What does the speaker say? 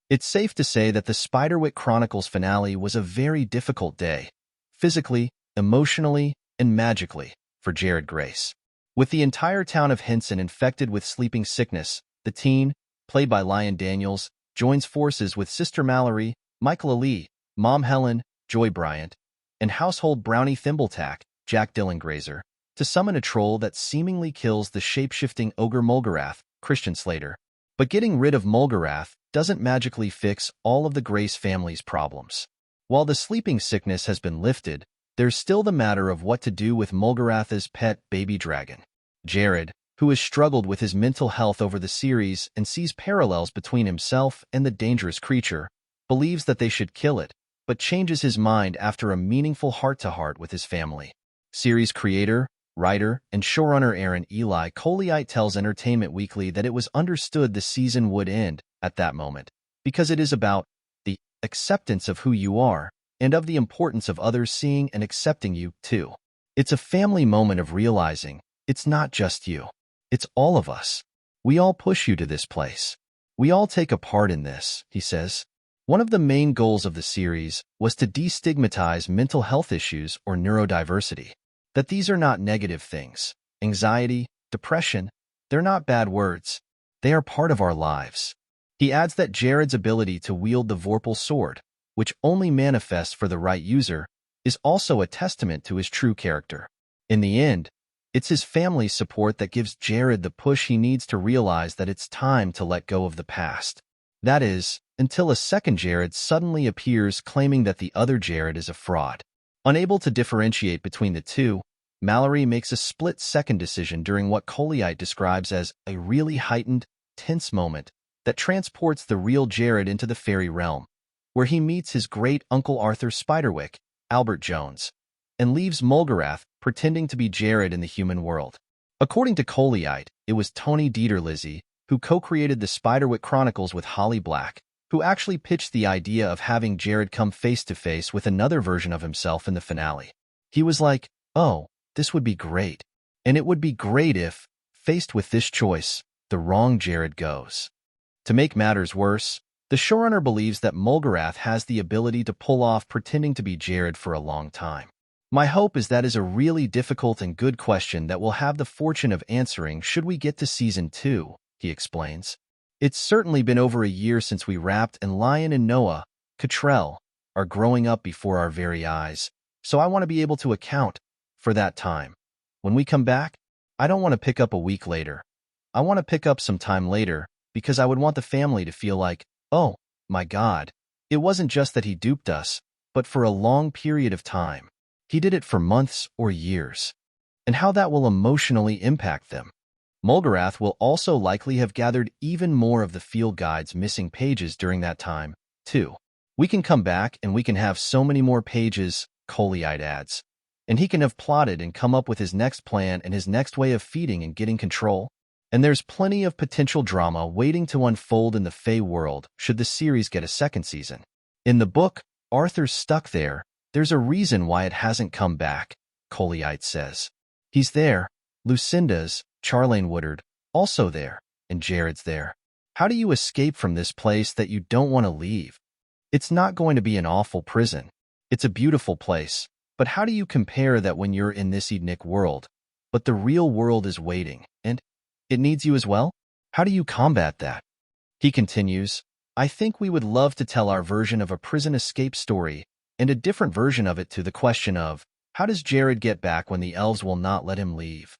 It's safe to say that the Spiderwick Chronicles finale was a very difficult day, physically, emotionally, and magically, for Jared Grace. With the entire town of Henson infected with sleeping sickness, the teen, played by Lyon Daniels, joins forces with Sister Mallory, Michaela Lee, Mom Helen, Joy Bryant, and household brownie Thimbletack, Jack Dylan Grazer, to summon a troll that seemingly kills the shape-shifting ogre Mulgarath, Christian Slater. But getting rid of Mulgarath doesn't magically fix all of the Grace family's problems. While the sleeping sickness has been lifted, there's still the matter of what to do with Mulgarath's pet baby dragon. Jared, who has struggled with his mental health over the series and sees parallels between himself and the dangerous creature, believes that they should kill it, but changes his mind after a meaningful heart-to-heart with his family. Series creator, writer, and showrunner Aaron Eli Colliite tells Entertainment Weekly that it was understood the season would end at that moment, because it is about the acceptance of who you are and of the importance of others seeing and accepting you, too. It's a family moment of realizing it's not just you. It's all of us. We all push you to this place. We all take a part in this, he says. One of the main goals of the series was to destigmatize mental health issues or neurodiversity. That these are not negative things. Anxiety, depression, they're not bad words. They are part of our lives. He adds that Jared's ability to wield the Vorpal sword, which only manifests for the right user, is also a testament to his true character. In the end, it's his family's support that gives Jared the push he needs to realize that it's time to let go of the past. That is, until a second Jared suddenly appears claiming that the other Jared is a fraud. Unable to differentiate between the two, Mallory makes a split-second decision during what Colliite describes as a really heightened, tense moment that transports the real Jared into the fairy realm, where he meets his great-uncle Arthur Spiderwick, Albert Jones, and leaves Mulgarath pretending to be Jared in the human world. According to Colliite, it was Tony Dieter-Lizzie, who co-created the Spiderwick Chronicles with Holly Black, who actually pitched the idea of having Jared come face-to-face with another version of himself in the finale. He was like, oh, this would be great. And it would be great if, faced with this choice, the wrong Jared goes. To make matters worse, the showrunner believes that Mulgarath has the ability to pull off pretending to be Jared for a long time. My hope is that is a really difficult and good question that we'll have the fortune of answering should we get to Season 2, he explains. It's certainly been over a year since we wrapped, and Lion and Noah, Cottrell, are growing up before our very eyes, so I want to be able to account for that time. When we come back, I don't want to pick up a week later. I want to pick up some time later because I would want the family to feel like, oh, my God, it wasn't just that he duped us, but for a long period of time. He did it for months or years. And how that will emotionally impact them. Mulgarath will also likely have gathered even more of the field guide's missing pages during that time, too. We can come back and we can have so many more pages, Colliite adds. And he can have plotted and come up with his next plan and his next way of feeding and getting control. And there's plenty of potential drama waiting to unfold in the Fae world should the series get a second season. In the book, Arthur's stuck there. There's a reason why it hasn't come back, Colliite says. He's there. Lucinda's, Charlene Woodard, also there, and Jared's there. How do you escape from this place that you don't want to leave? It's not going to be an awful prison. It's a beautiful place. But how do you compare that when you're in this Edenic world, but the real world is waiting, and it needs you as well? How do you combat that? He continues, I think we would love to tell our version of a prison escape story and a different version of it to the question of, how does Jared get back when the elves will not let him leave?